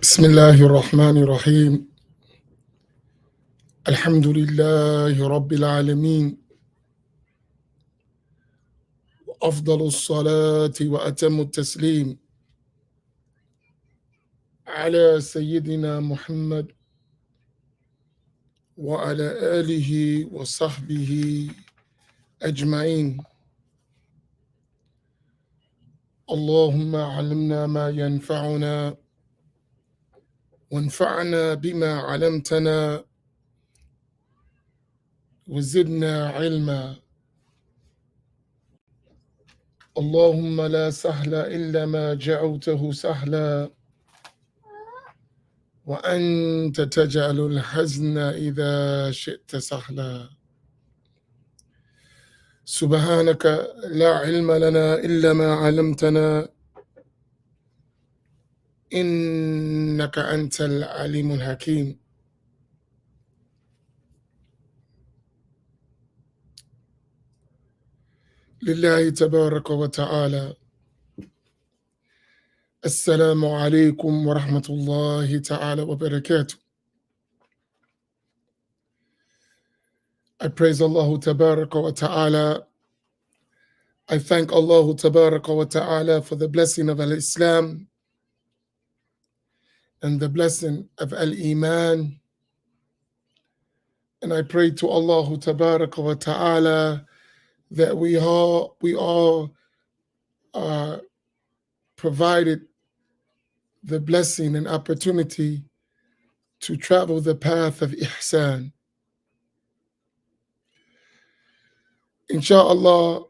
بسم الله الرحمن الرحيم. الحمد لله رب العالمين، أفضل الصلاة وأتم التسليم على سيدنا محمد وعلى آله وصحبه أجمعين. اللهم علمنا ما ينفعنا وانفعنا بما علمتنا وزدنا علما. اللهم لا سهل إلا ما جعلته سهلا وأنت تجعل الحزن إذا شئت سهلا. سبحانك لا علم لنا إلا ما علمتنا إنك أنت العليم الحكيم. لله تبارك وتعالى. السلام عليكم ورحمة الله تعالى وبركاته. I praise Allah Tabaraka wa Ta'ala. I thank Allah Tabaraka wa Ta'ala for the blessing of Al-Islam and the blessing of Al-Iman. And I pray to Allah Tabaraka wa Ta'ala that we all are provided the blessing and opportunity to travel the path of Ihsan. Inshallah,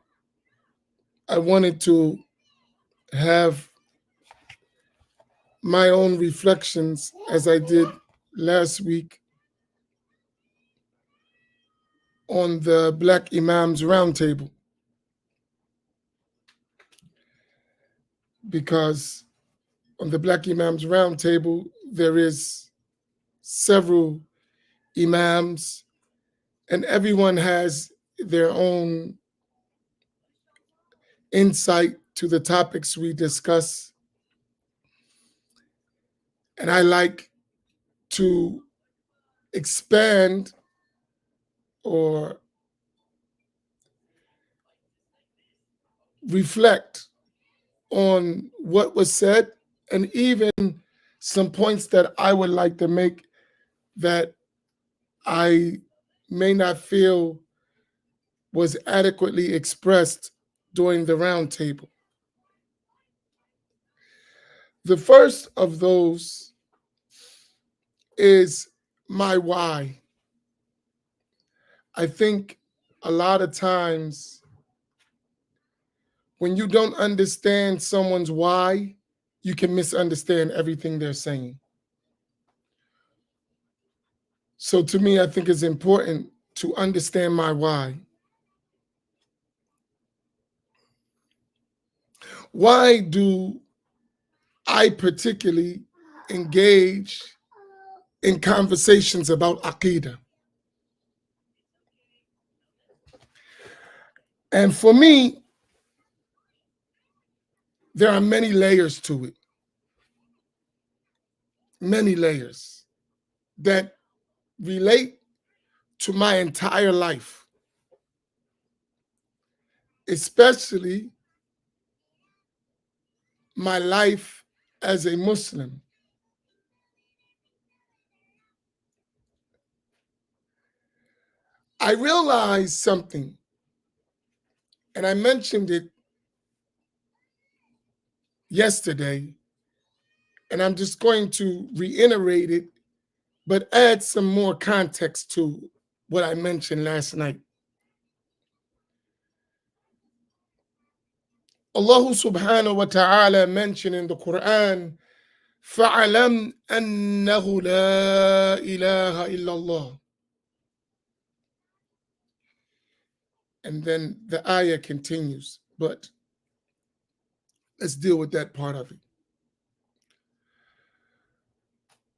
I wanted to have my own reflections as I did last week on the Black Imams Roundtable, because on the Black Imams Roundtable there is several imams and everyone has their own insight to the topics we discuss. And I like to expand or reflect on what was said, and even some points that I would like to make that I may not feel was adequately expressed during the roundtable. The first of those is my why. I think a lot of times when you don't understand someone's why, you can misunderstand everything they're saying. So to me, I think it's important to understand my why. Why do I particularly engage in conversations about Aqidah? And for me, there are many layers to it. Many layers that relate to my entire life, especially my life as a Muslim. I realized something, and I mentioned it yesterday, and I'm just going to reiterate it, but add some more context to what I mentioned last night. Allah subhanahu wa ta'ala mentioned in the Quran, فَعَلَمْ أَنَّهُ لَا إِلَهَ إِلَّا اللَّهِ. And then the ayah continues, but let's deal with that part of it.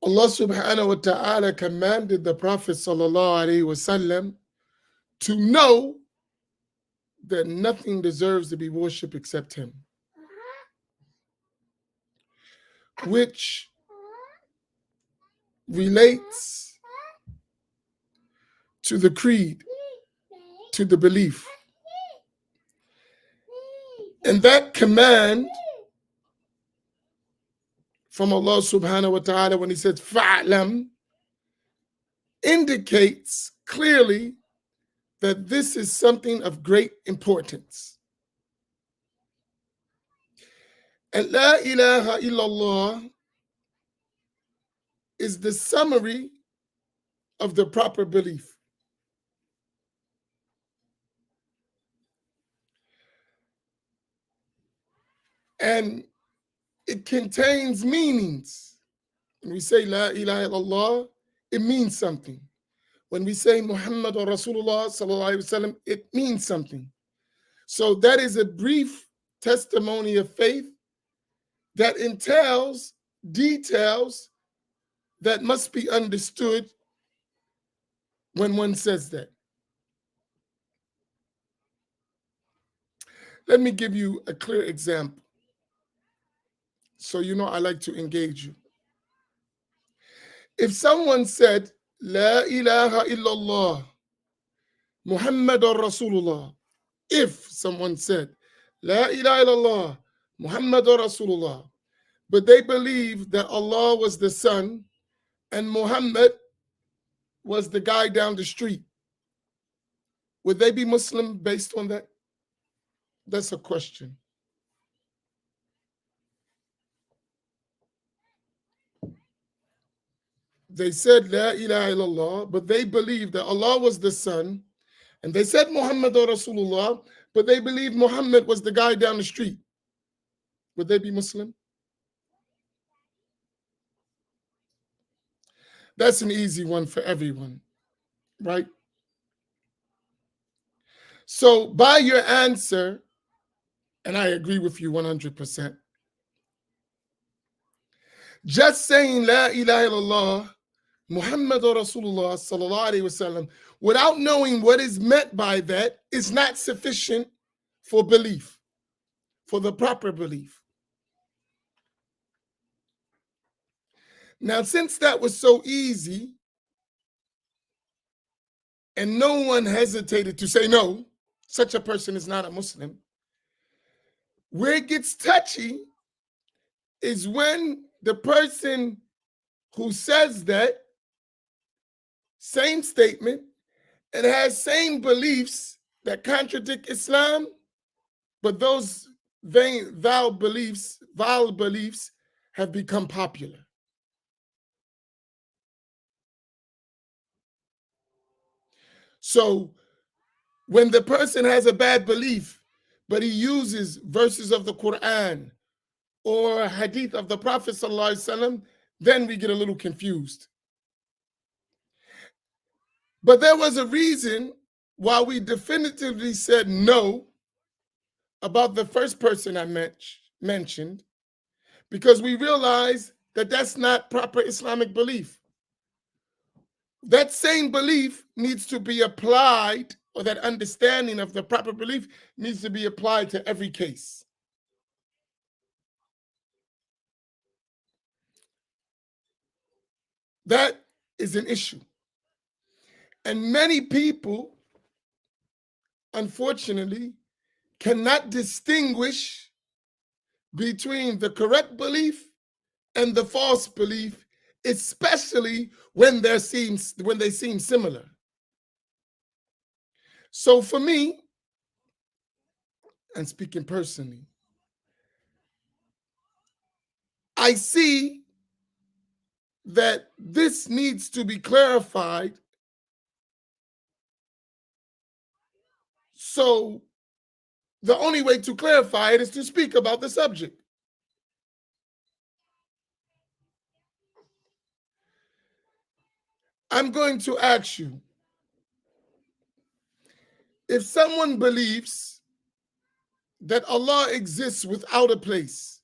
Allah subhanahu wa ta'ala commanded the Prophet sallallahu alaihi wasallam to know that nothing deserves to be worshipped except him, which relates to the creed, to the belief. And that command from Allah subhanahu wa ta'ala when he says fa'lam indicates clearly that this is something of great importance. And la ilaha illallah is the summary of the proper belief. And it contains meanings. When we say la ilaha illallah, it means something. When we say Muhammad or Rasulullah sallallahu alaihi wasallam, it means something. So that is a brief testimony of faith that entails details that must be understood when one says that. Let me give you a clear example. So you know I like to engage you. If someone said, La ilaha illallah, Muhammadur Rasulullah, if someone said, La ilaha illallah, Muhammadur Rasulullah, but they believe that Allah was the son and Muhammad was the guy down the street, would they be Muslim based on that? That's a question. They said La ilaha illallah, but they believed that Allah was the son, and they said Muhammad or Rasulullah, but they believed Muhammad was the guy down the street. Would they be Muslim? That's an easy one for everyone, right? So by your answer, and I agree with you 100%, just saying La ilaha illallah, Muhammad Rasulullah sallallahu alaihi wasallam, without knowing what is meant by that, is not sufficient for belief, for the proper belief. Now, since that was so easy, and no one hesitated to say no, such a person is not a Muslim, where it gets touchy is when the person who says that same statement and has same beliefs that contradict Islam, but those vile beliefs have become popular. So when the person has a bad belief, but he uses verses of the Quran or hadith of the Prophet sallallahu alaihi wasallam, then we get a little confused. But there was a reason why we definitively said no about the first person I mentioned, because we realized that that's not proper Islamic belief. That same belief needs to be applied, or that understanding of the proper belief needs to be applied to every case. That is an issue. And many people, unfortunately, cannot distinguish between the correct belief and the false belief, especially when they seem similar. So for me, and speaking personally, I see that this needs to be clarified. So the only way to clarify it is to speak about the subject. I'm going to ask you, if someone believes that Allah exists without a place,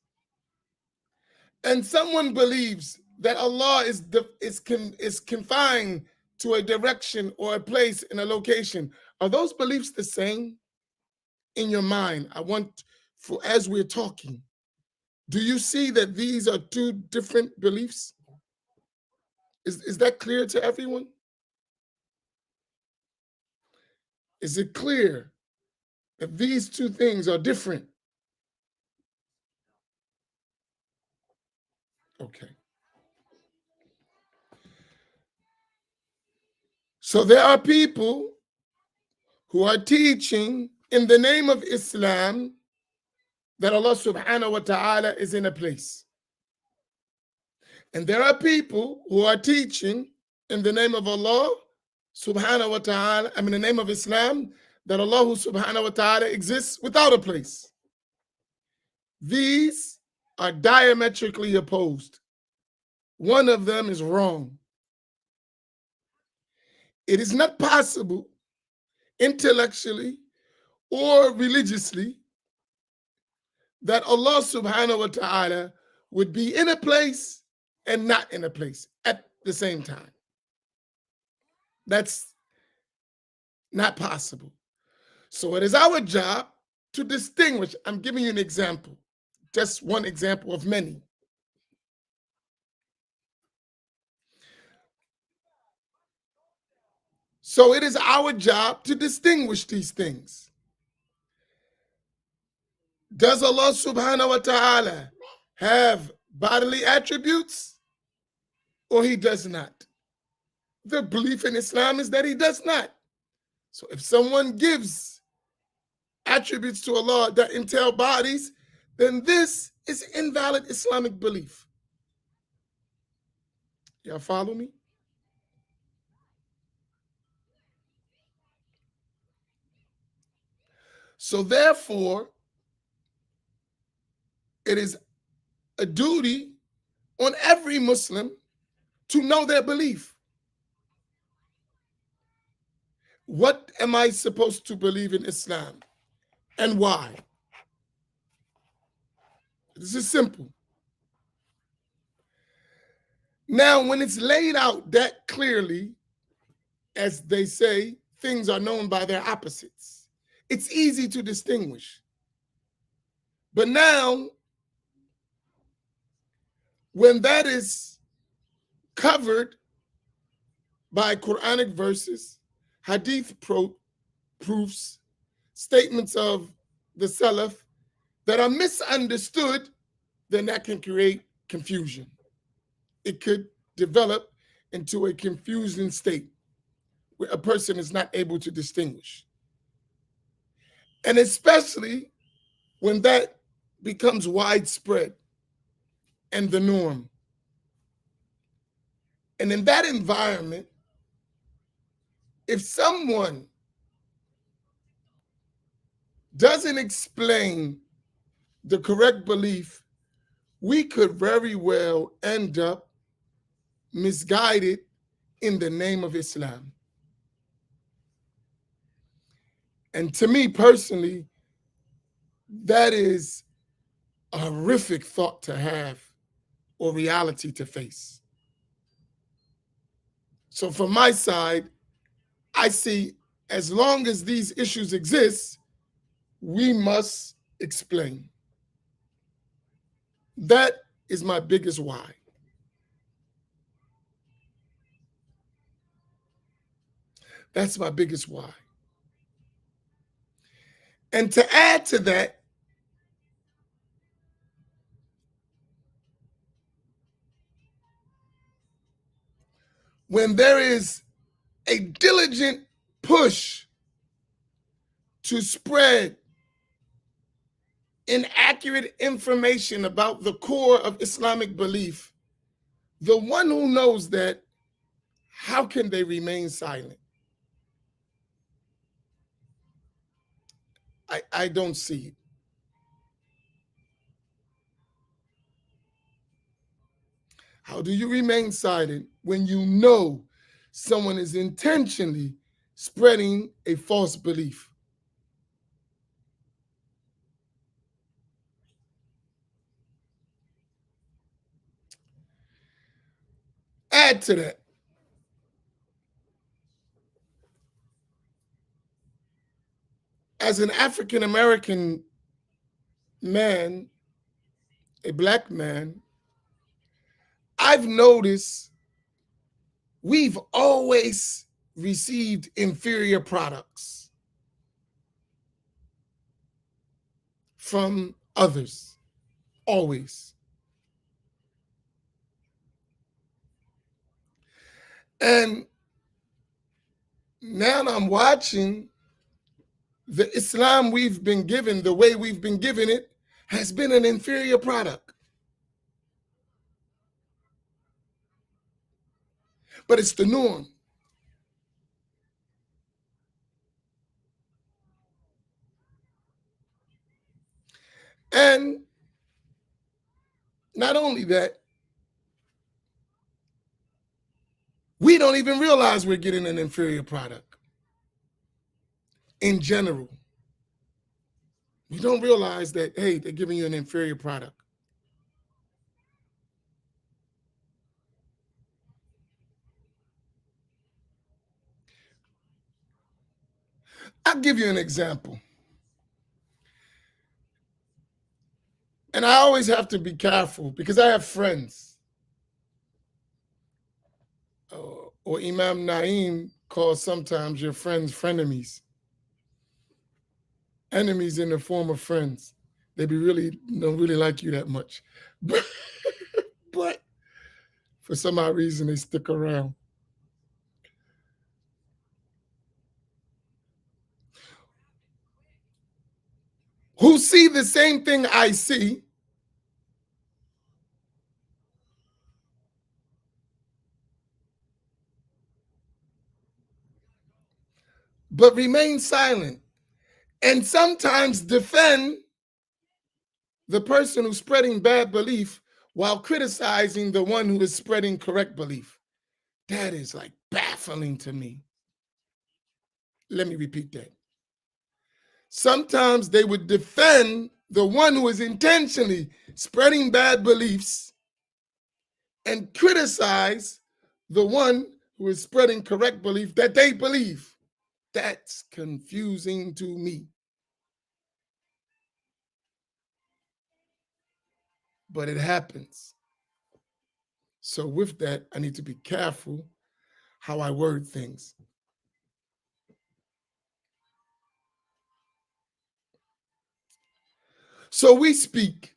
and someone believes that Allah is confined to a direction or a place in a location, are those beliefs the same in your mind? I want, for as we're talking, do you see that these are two different beliefs? Is that clear to everyone? Is it clear that these two things are different? Okay. So there are people who are teaching in the name of Islam that Allah subhanahu wa ta'ala is in a place. And there are people who are teaching in the name of Allah subhanahu wa ta'ala, in the name of Islam, that Allah subhanahu wa ta'ala exists without a place. These are diametrically opposed. One of them is wrong. It is not possible intellectually or religiously that Allah subhanahu wa ta'ala would be in a place and not in a place at the same time. That's not possible. So it is our job to distinguish. I'm giving you an example, just one example of many. So it is our job to distinguish these things. Does Allah subhanahu wa ta'ala have bodily attributes or he does not? The belief in Islam is that he does not. So if someone gives attributes to Allah that entail bodies, then this is invalid Islamic belief. Y'all follow me? So therefore, it is a duty on every Muslim to know their belief. What am I supposed to believe in Islam and why? This is simple. Now, when it's laid out that clearly, as they say, things are known by their opposites. It's easy to distinguish. But now, when that is covered by Quranic verses, hadith proofs, statements of the Salaf that are misunderstood, then that can create confusion. It could develop into a confusing state where a person is not able to distinguish. And especially when that becomes widespread and the norm. And in that environment, if someone doesn't explain the correct belief, we could very well end up misguided in the name of Islam. And to me personally, that is a horrific thought to have or reality to face. So from my side, I see as long as these issues exist, we must explain. That is my biggest why. That's my biggest why. And to add to that, when there is a diligent push to spread inaccurate information about the core of Islamic belief, the one who knows that, how can they remain silent? I don't see it. How do you remain silent when you know someone is intentionally spreading a false belief? Add to that, as an African American man, a black man, I've noticed we've always received inferior products from others, always. And now I'm watching the Islam we've been given, the way we've been given it, has been an inferior product. But it's the norm. And not only that, we don't even realize we're getting an inferior product in general. You don't realize that, hey, they're giving you an inferior product. I'll give you an example. And I always have to be careful because I have friends. Or Imam Amin calls sometimes your friends frenemies. Enemies in the form of friends. They don't really like you that much. But for some odd reason, they stick around. Who see the same thing I see, but remain silent and sometimes defend the person who's spreading bad belief while criticizing the one who is spreading correct belief. That is like baffling to me. Let me repeat that. Sometimes they would defend the one who is intentionally spreading bad beliefs and criticize the one who is spreading correct belief that they believe. That's confusing to me. But it happens. So with that, I need to be careful how I word things. So we speak,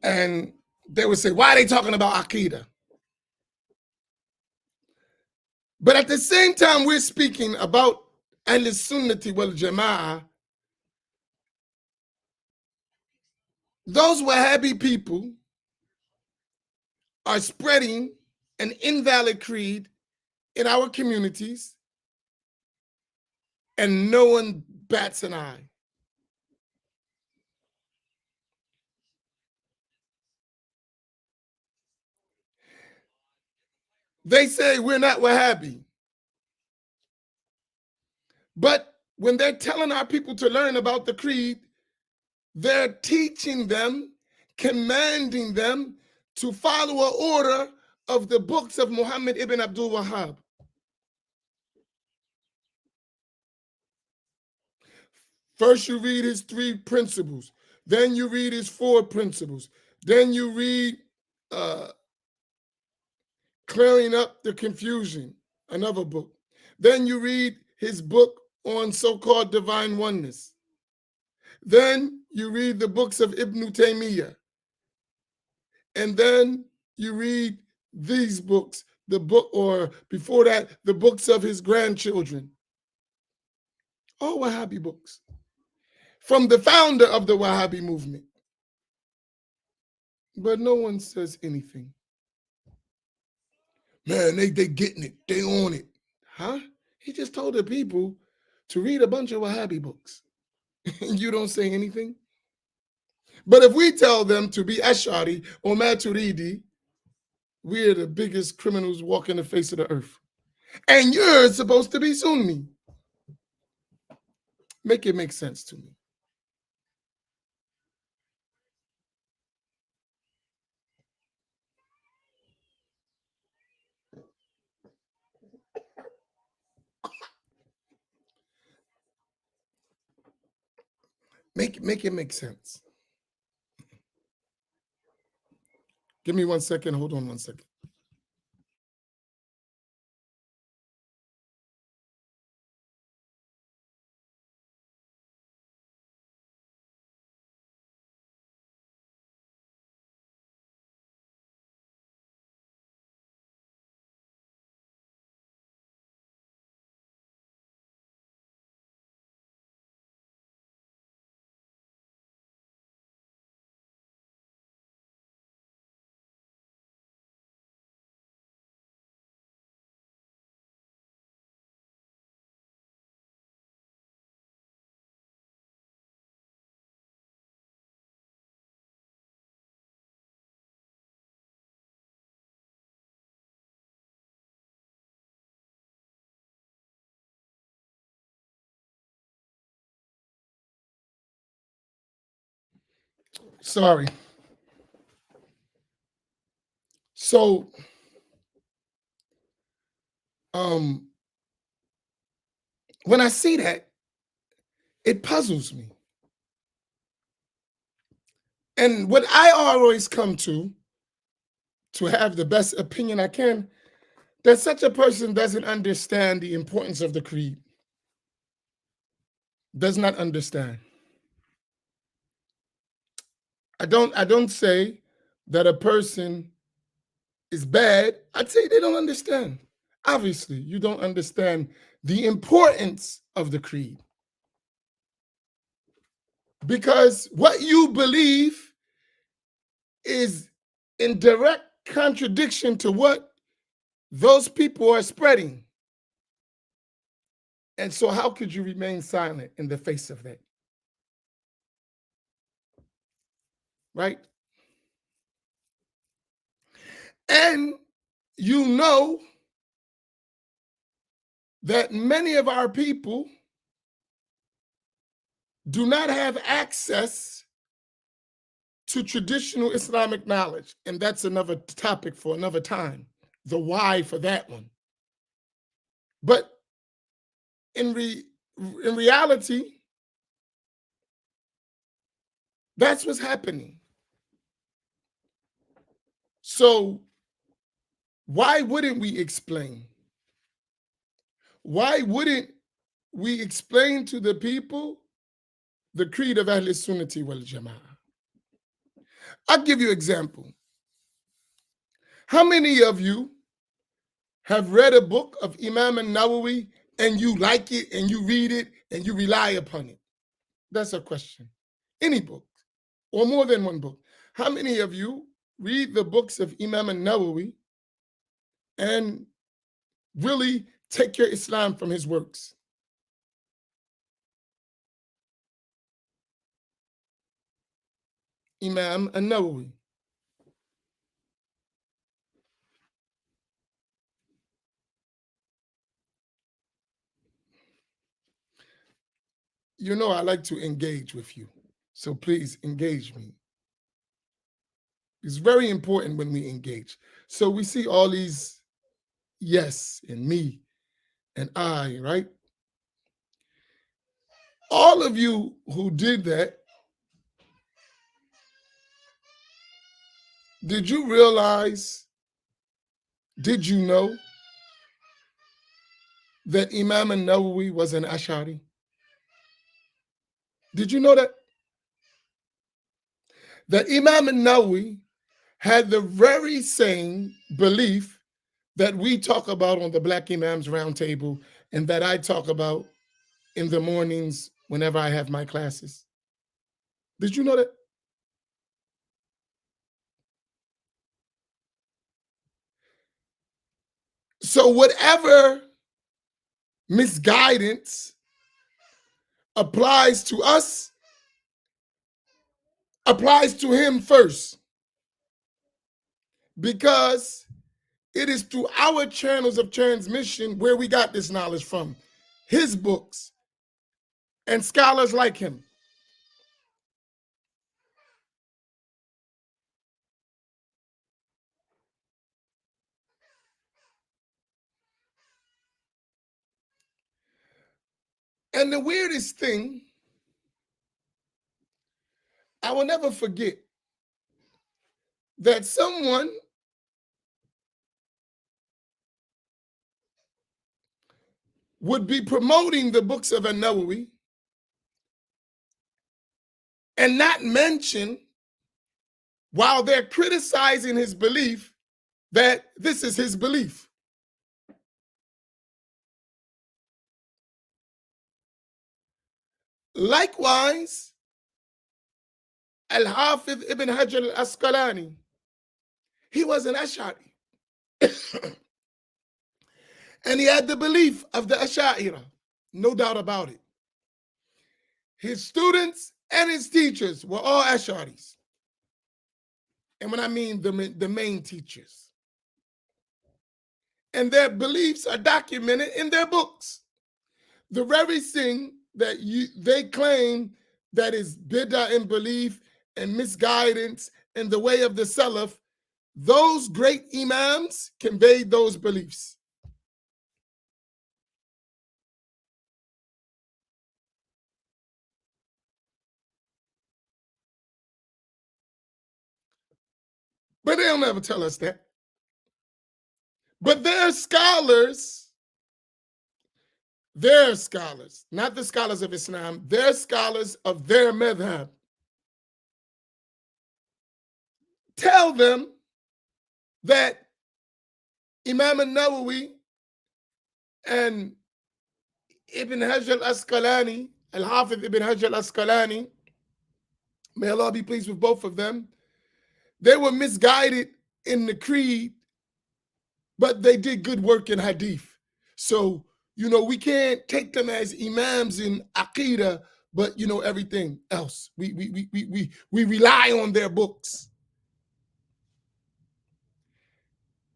and they would say, why are they talking about Aqidah? But at the same time, we're speaking about Ahl-Sunnati wal Jama'ah. Those Wahhabi people are spreading an invalid creed in our communities, and no one bats an eye. They say we're not Wahhabi. But when they're telling our people to learn about the creed, they're teaching them, commanding them to follow an order of the books of Muhammad ibn Abdul Wahhab. First, you read his 3 principles. Then you read his 4 principles. Then you read Clearing Up the Confusion, another book. Then you read his book on so-called divine oneness. Then you read the books of Ibn Taymiyyah. And then you read these books, the book, or before that, the books of his grandchildren. All Wahhabi books. From the founder of the Wahhabi movement. But no one says anything. Man, they getting it. They on it. Huh? He just told the people to read a bunch of Wahhabi books. And you don't say anything? But if we tell them to be Ash'ari or Maturidi, we're the biggest criminals walking the face of the earth. And you're supposed to be Sunni. Make it make sense to me. Make it make sense. Give me 1 second. Hold on 1 second. Sorry. So, um, when I see that, it puzzles me. And what I always come to have the best opinion I can, that such a person doesn't understand the importance of the creed, does not understand. I don't say that a person is bad. I'd say they don't understand. Obviously, you don't understand the importance of the creed. Because what you believe is in direct contradiction to what those people are spreading. And so, how could you remain silent in the face of that? Right? And you know that many of our people do not have access to traditional Islamic knowledge. And that's another topic for another time, the why for that one. But in, in reality, that's what's happening. So why wouldn't we explain? Why wouldn't we explain to the people the creed of Ahl Sunnati wal Jama'ah? I'll give you an example. How many of you have read a book of Imam Nawawi and you like it and you read it and you rely upon it? That's a question. Any book or more than one book. How many of you read the books of Imam Nawawi and really take your Islam from his works? Imam Nawawi. You know I like to engage with you, so please engage me. It's very important when we engage. So we see all these yes and me and I, right? All of you who did that, did you realize, did you know that Imam Nawawi was an Ash'ari? Did you know that? That Imam Nawawi had the very same belief that we talk about on the Black Imams Roundtable and that I talk about in the mornings whenever I have my classes. Did you know that? So whatever misguidance applies to us applies to him first, because it is through our channels of transmission where we got this knowledge from, his books and scholars like him. And the weirdest thing, I will never forget that someone would be promoting the books of An-Nawawi and not mention, while they're criticizing his belief, that this is his belief. Likewise, Al-Hafidh ibn Hajar al-Asqalani, he was an Ash'ari. And he had the belief of the Ash'ira, no doubt about it. His students and his teachers were all Ash'aris. And when I mean the main teachers. And their beliefs are documented in their books. The very thing that they claim that is bid'ah in belief and misguidance in the way of the Salaf, those great Imams conveyed those beliefs. But they'll never tell us that. But their scholars, not the scholars of Islam, they're scholars of their madhab, tell them that Imam al-Nawawi and Ibn Hajar al-Asqalani, Al-Hafiz Ibn Hajar al-Asqalani, may Allah be pleased with both of them, they were misguided in the creed, but they did good work in hadith. So, we can't take them as imams in Aqidah, but, everything else. We rely on their books.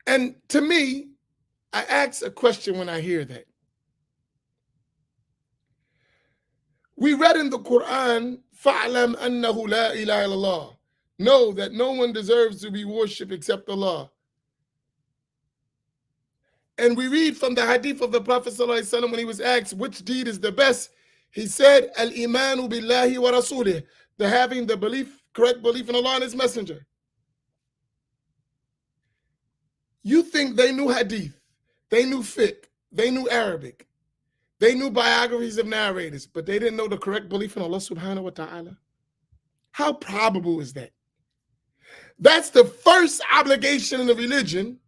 And to me, I ask a question when I hear that. We read in the Quran, فَعْلَمْ أَنَّهُ لَا إِلَهَ إِلَّا اللَّهِ. Know that no one deserves to be worshipped except Allah. And we read from the hadith of the Prophet ﷺ when he was asked which deed is the best, he said, Al-imanu billahi wa rasulih, the having the correct belief in Allah and His Messenger. You think they knew hadith, they knew fiqh, they knew Arabic, they knew biographies of narrators, but they didn't know the correct belief in Allah subhanahu wa ta'ala? How probable is that? That's the first obligation in the religion.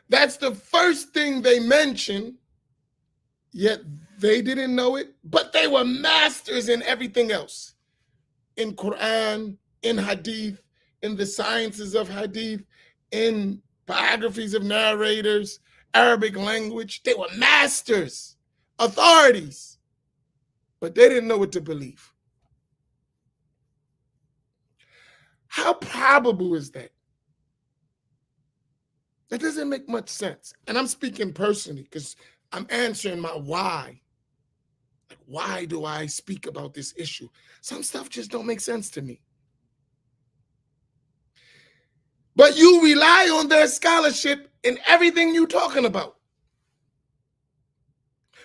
That's the first thing they mention, yet they didn't know it, but they were masters in everything else. In Quran, in hadith, in the sciences of hadith, in biographies of narrators, Arabic language. They were masters, authorities, but they didn't know what to believe. How probable is that? That doesn't make much sense. And I'm speaking personally because I'm answering my why. Like, why do I speak about this issue? Some stuff just don't make sense to me. But you rely on their scholarship in everything you're talking about.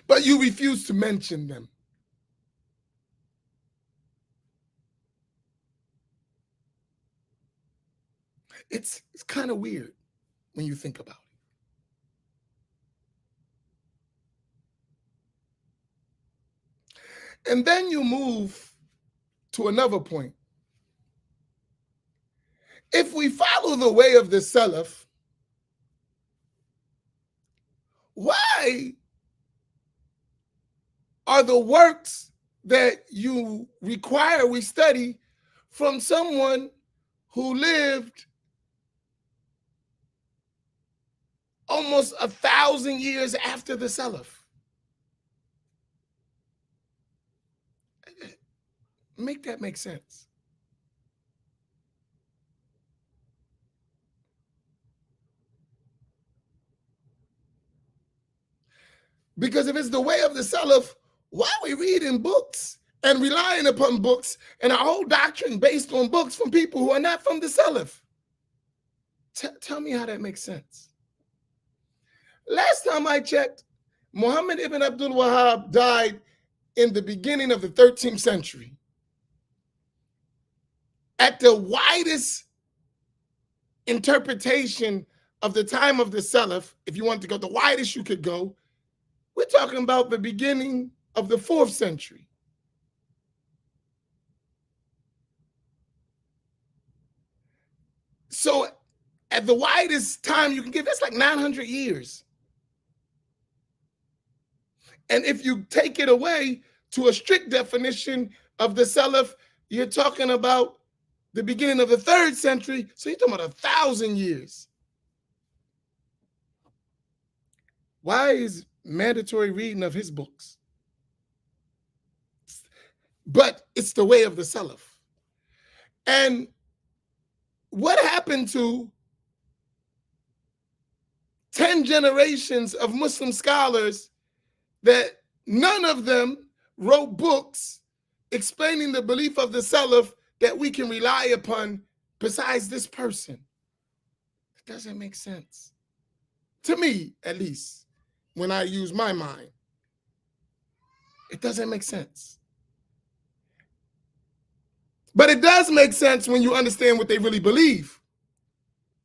But you refuse to mention them. It's kind of weird when you think about it. And then you move to another point. If we follow the way of the Salaf, why are the works that you require we study from someone who lived almost 1,000 years after the Salaf? Make that make sense. Because if it's the way of the Salaf, why are we reading books and relying upon books and our whole doctrine based on books from people who are not from the Salaf? Tell me how that makes sense. Last time I checked, Muhammad ibn Abdul Wahhab died in the beginning of the 13th century. At the widest interpretation of the time of the Salaf, if you want to go the widest you could go, we're talking about the beginning of the 4th century. So at the widest time you can give, that's like 900 years. And if you take it away to a strict definition of the Salaf, you're talking about the beginning of the 3rd century. So you're talking about 1,000 years. Why is mandatory reading of his books? But it's the way of the Salaf. And what happened to 10 generations of Muslim scholars that none of them wrote books explaining the belief of the Salaf that we can rely upon besides this person. It doesn't make sense. To me, at least, when I use my mind, it doesn't make sense. But it does make sense when you understand what they really believe.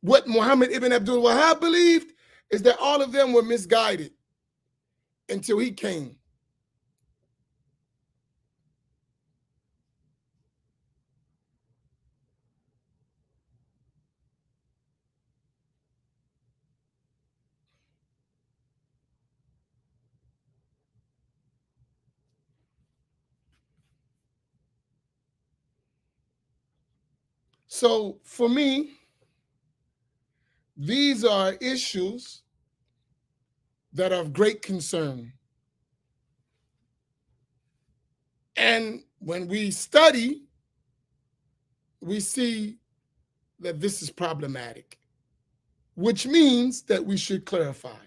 What Muhammad ibn Abdul Wahhab believed is that all of them were misguided until he came. So for me, these are issues that are of great concern. And when we study, we see that this is problematic, which means that we should clarify.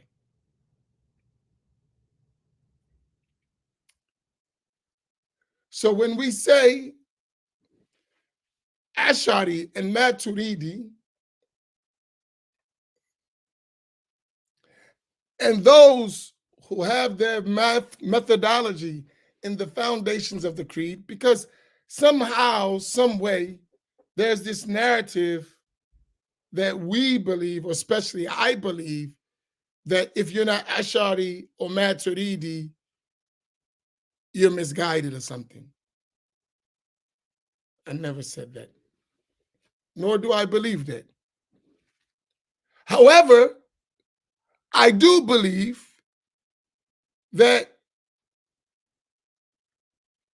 So when we say Ash'ari and Maturidi, and those who have their methodology in the foundations of the creed, because somehow, some way, there's this narrative that we believe, or especially I believe, that if you're not Ash'ari or Maturidi, you're misguided or something. I never said that, nor do I believe that. However, I do believe that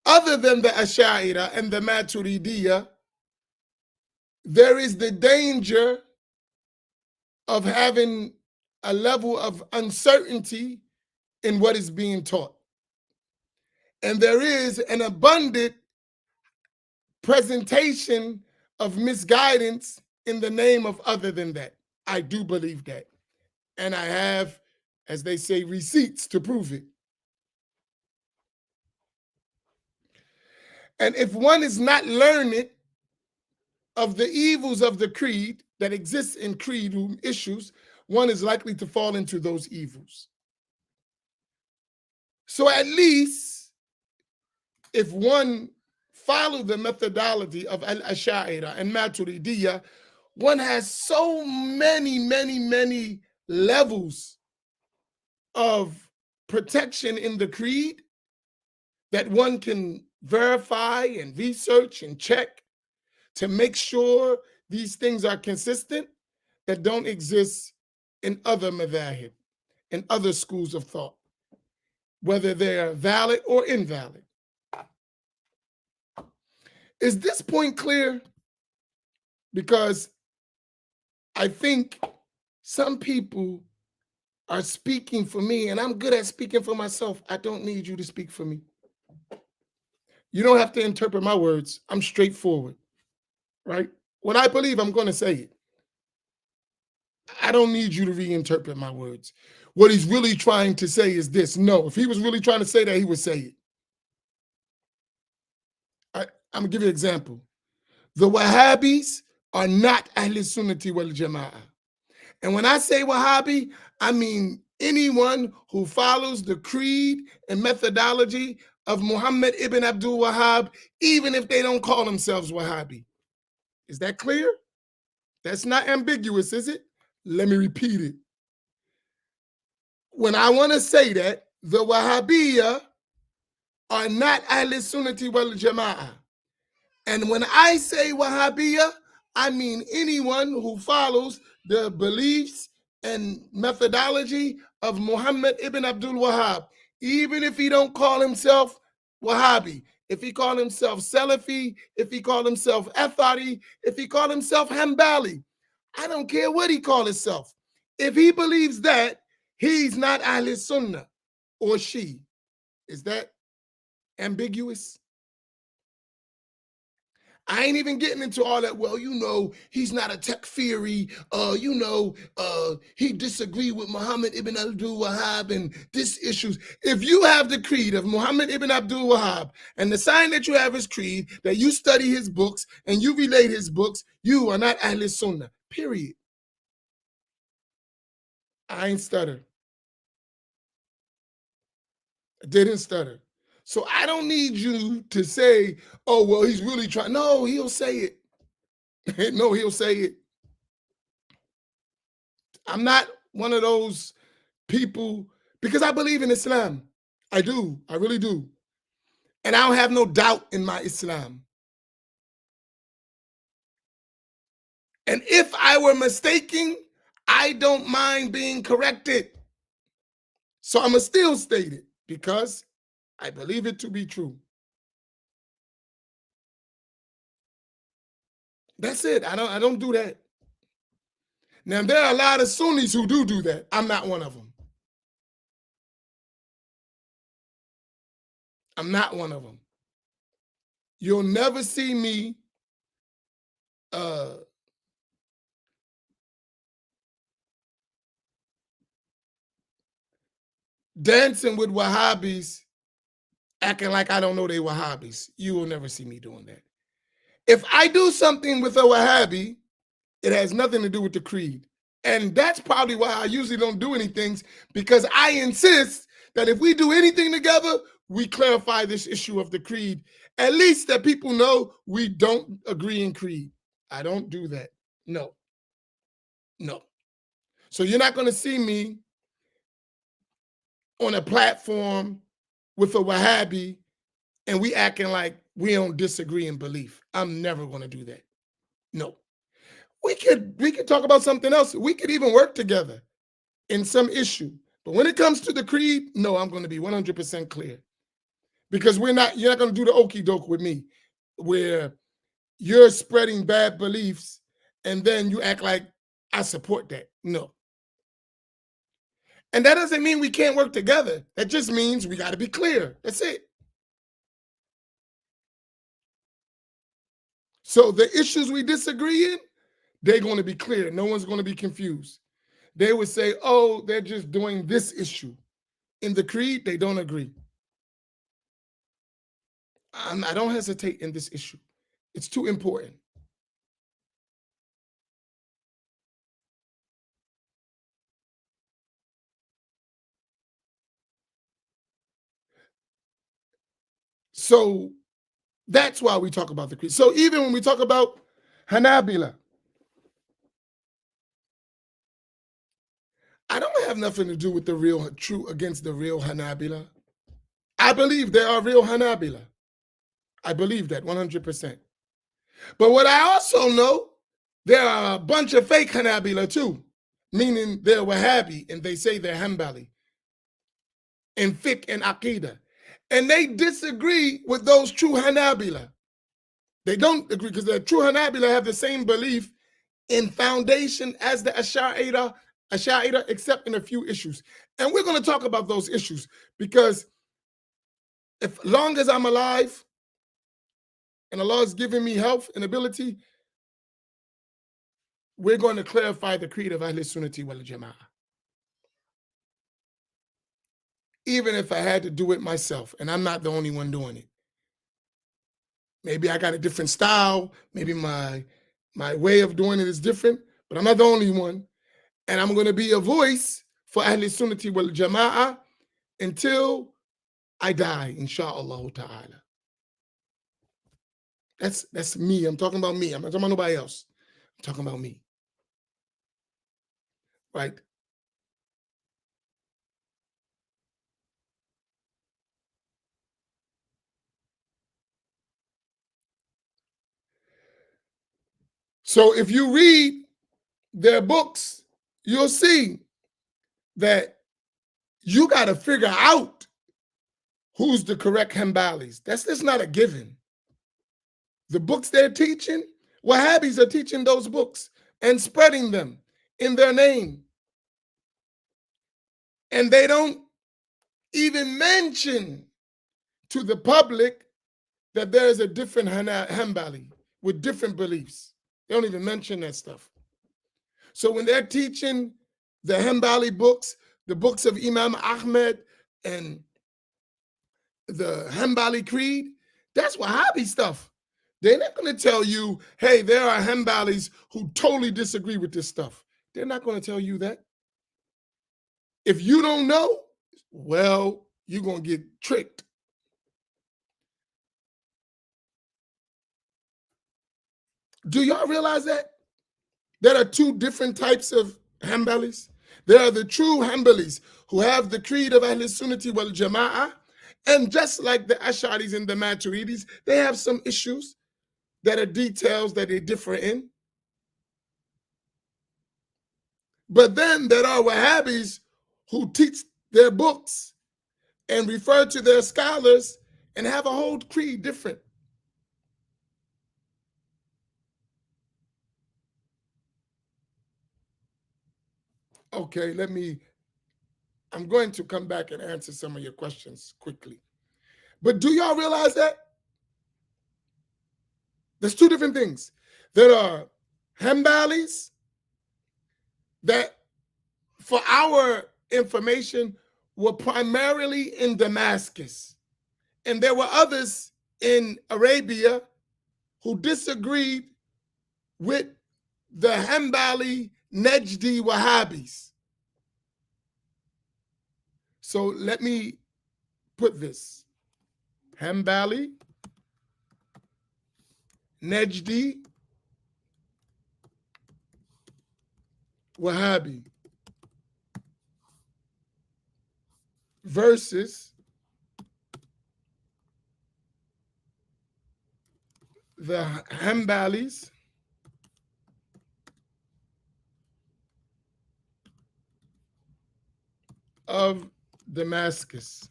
other than the Ash'ari and the Maturidiyya, there is the danger of having a level of uncertainty in what is being taught. And there is an abundant presentation of misguidance in the name of other than that. I do believe that. And I have, as they say, receipts to prove it. And if one is not learned of the evils of the creed that exists in creed issues, one is likely to fall into those evils. So at least if one follow the methodology of Al-Ash'ari and Maturidiyya, one has so many levels of protection in the creed that one can verify and research and check to make sure these things are consistent, that don't exist in other madhahib, in other schools of thought, whether they are valid or invalid. Is this point clear? Because I think some people are speaking for me, and I'm good at speaking for myself. I don't need you to speak for me. You don't have to interpret my words. I'm straightforward, right? What I believe, I'm going to say it. I don't need you to reinterpret my words. What he's really trying to say is this. No, if he was really trying to say that, he would say it. I'm going to give you an example. The Wahhabis are not Ahl Sunnati wal Jama'ah. And when I say Wahhabi, I mean anyone who follows the creed and methodology of Muhammad ibn Abdul Wahhab, even if they don't call themselves Wahhabi. Is that clear? That's not ambiguous, is it? Let me repeat it. When I want to say that, the Wahhabiyya are not Ahl Sunnati wal Jama'ah. And when I say Wahhabiyya, I mean anyone who follows the beliefs and methodology of Muhammad ibn Abdul Wahhab, even if he don't call himself Wahhabi, if he call himself Salafi, if he call himself Athari, if he call himself Hanbali, I don't care what he call himself. If he believes that, he's not Ahl Sunnah or she. Is that ambiguous? I ain't even getting into all that. Well, he's not a takfiri. He disagreed with Muhammad ibn Abdul Wahhab and this issues. If you have the creed of Muhammad ibn Abdul Wahhab and the sign that you have his creed, that you study his books and you relate his books, you are not Ahl Sunnah, period. I ain't stutter. I didn't stutter. So I don't need you to say, oh, well, he's really trying. No, he'll say it. No, he'll say it. I'm not one of those people, because I believe in Islam. I do. I really do. And I don't have no doubt in my Islam. And if I were mistaken, I don't mind being corrected. So I'm going to still state it because I believe it to be true. That's it. I don't do that. Now, there are a lot of Sunnis who do that. I'm not one of them. I'm not one of them. You'll never see me dancing with Wahhabis, acting like I don't know they Wahhabis. You will never see me doing that. If I do something with a Wahhabi, it has nothing to do with the creed. And that's probably why I usually don't do anything, because I insist that if we do anything together, we clarify this issue of the creed. At least that people know we don't agree in creed. I don't do that. No. No. So you're not going to see me on a platform with a Wahhabi and we acting like we don't disagree in belief. I'm never going to do that. No. We could talk about something else. We could even work together in some issue. But when it comes to the creed, no, I'm going to be 100% clear. Because you're not going to do the okie doke with me where you're spreading bad beliefs and then you act like I support that. No. And that doesn't mean we can't work together. That just means we got to be clear. That's it. So the issues we disagree in, they're going to be clear. No one's going to be confused. They would say, oh, they're just doing this issue. In the creed, they don't agree. I don't hesitate in this issue. It's too important. So that's why we talk about the creed. So even when we talk about Hanabila, I don't have nothing to do with the real true against the real Hanabila. I believe there are real Hanabila. I believe that 100%. But what I also know, there are a bunch of fake Hanabila too, meaning they're Wahhabi and they say they're Hanbali in fiqh and Aqidah. And they disagree with those true Hanabila. They don't agree because the true Hanabila have the same belief in foundation as the Ash'ariyah, except in a few issues. And we're going to talk about those issues because if long as I'm alive and Allah is giving me health and ability, we're going to clarify the creed of Ahl Sunnati wal Jama'ah. Even if I had to do it myself, and I'm not the only one doing it. Maybe I got a different style. Maybe my way of doing it is different, but I'm not the only one. And I'm going to be a voice for Ahl Sunnati wal Jama'ah until I die, inshallah ta'ala. That's me. I'm talking about me. I'm not talking about nobody else. I'm talking about me. Right? So if you read their books, you'll see that you got to figure out who's the correct Hanbalis. That's just not a given. The books they're teaching, Wahhabis are teaching those books and spreading them in their name. And they don't even mention to the public that there is a different Hanbali. with different beliefs. They don't even mention that stuff. So when they're teaching the Hanbali books, the books of Imam Ahmed and the Hanbali Creed, that's Wahhabi stuff. They're not going to tell you, hey, there are Hanbalis who totally disagree with this stuff. They're not going to tell you that. If you don't know, well, you're going to get tricked. Do y'all realize that? There are two different types of Hanbalis. There are the true Hanbalis who have the creed of Ahl Sunnati wal Jama'ah, and just like the Ash'aris and the Maturidis, they have some issues that are details that they differ in. But then there are Wahhabis who teach their books and refer to their scholars and have a whole creed different. Okay, I'm going to come back and answer some of your questions quickly. But do y'all realize that? There's two different things. There are Hanbalis that, for our information, were primarily in Damascus. And there were others in Arabia who disagreed with the Hanbali Najdi Wahhabis. So let me put this. Hanbali Najdi Wahhabi versus the Hanbalis of Damascus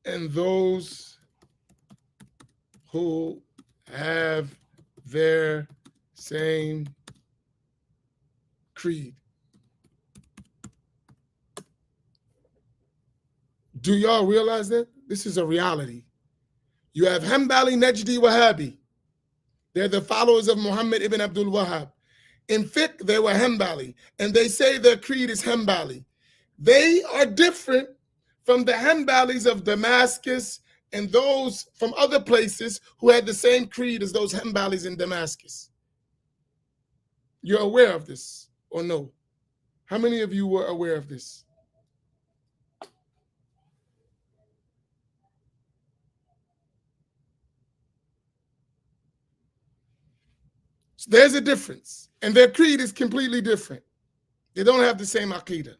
and those who have their same creed. Do y'all realize that? This is a reality. You have Hanbali Najdi Wahhabi. They're the followers of Muhammad ibn Abdul Wahhab. In fiqh, they were Hanbali, and they say their creed is Hanbali. They are different from the Hanbalis of Damascus and those from other places who had the same creed as those Hanbalis in Damascus. You're aware of this or no? How many of you were aware of this? So there's a difference, and their creed is completely different. They don't have the same aqidah.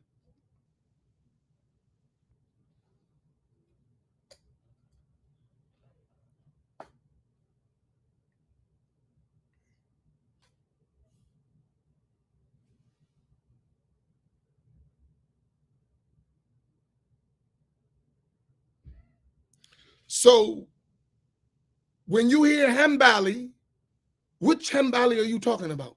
So when you hear Hanbali, which Hanbali are you talking about?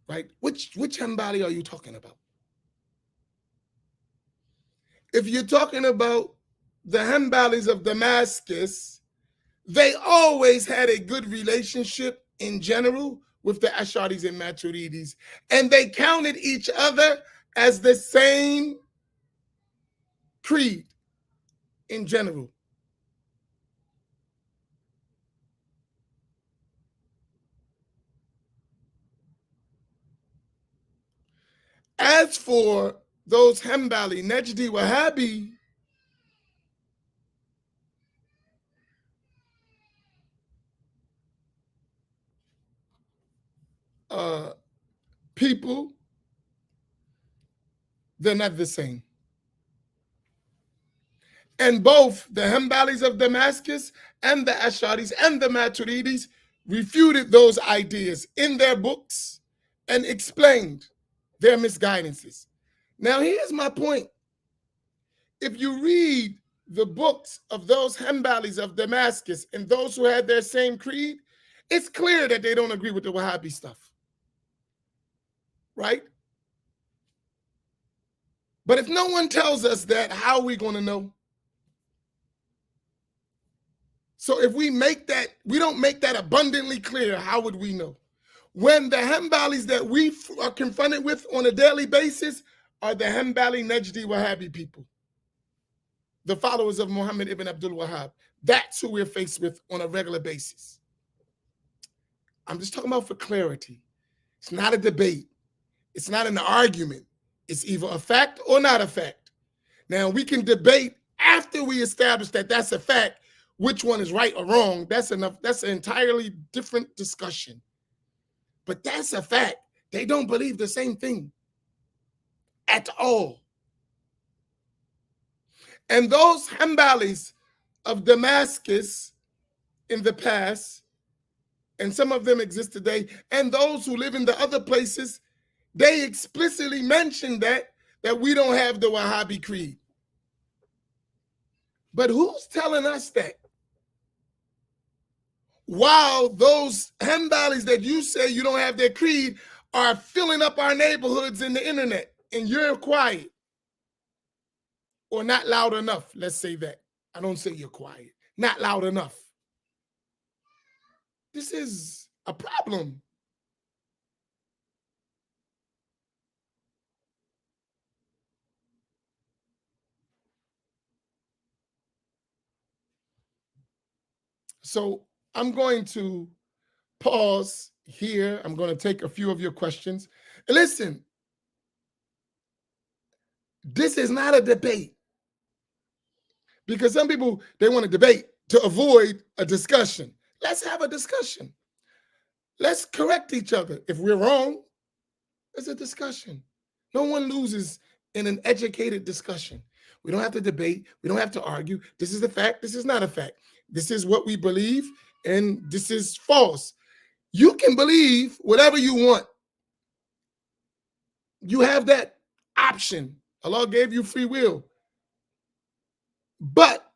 Right? Which Hanbali are you talking about? If you're talking about the Hanbalis of Damascus, they always had a good relationship in general with the Ash'aris and Maturidis, and they counted each other as the same creed in general. As for those Hanbali, Najdi, Wahhabi, people, they're not the same. And both the Hanbalis of Damascus and the Ash'aris and the Maturidis refuted those ideas in their books and explained their misguidances. Now, here's my point. If you read the books of those Hanbalis of Damascus and those who had their same creed, it's clear that they don't agree with the Wahhabi stuff, right? But if no one tells us that, how are we going to know? So if we don't make that abundantly clear, how would we know? When the Hanbalis that we are confronted with on a daily basis are the Hanbali Najdi Wahhabi people, the followers of Muhammad ibn Abdul Wahhab. That's who we're faced with on a regular basis. I'm just talking about for clarity. It's not a debate. It's not an argument. It's either a fact or not a fact. Now, we can debate after we establish that that's a fact, which one is right or wrong. That's enough. That's an entirely different discussion. But that's a fact. They don't believe the same thing at all. And those Hanbalis of Damascus in the past, and some of them exist today, and those who live in the other places, they explicitly mention that we don't have the Wahhabi creed. But who's telling us that? While those Hanbalis that you say you don't have their creed are filling up our neighborhoods in the internet, and you're quiet or not loud enough. Let's say that. I don't say you're quiet. Not loud enough. This is a problem. So I'm going to pause here. I'm going to take a few of your questions. Listen, this is not a debate, because some people, they want to debate to avoid a discussion. Let's have a discussion. Let's correct each other. If we're wrong, it's a discussion. No one loses in an educated discussion. We don't have to debate. We don't have to argue. This is a fact. This is not a fact. This is what we believe, and this is false. You can believe whatever you want. You have that option. Allah gave you free will. But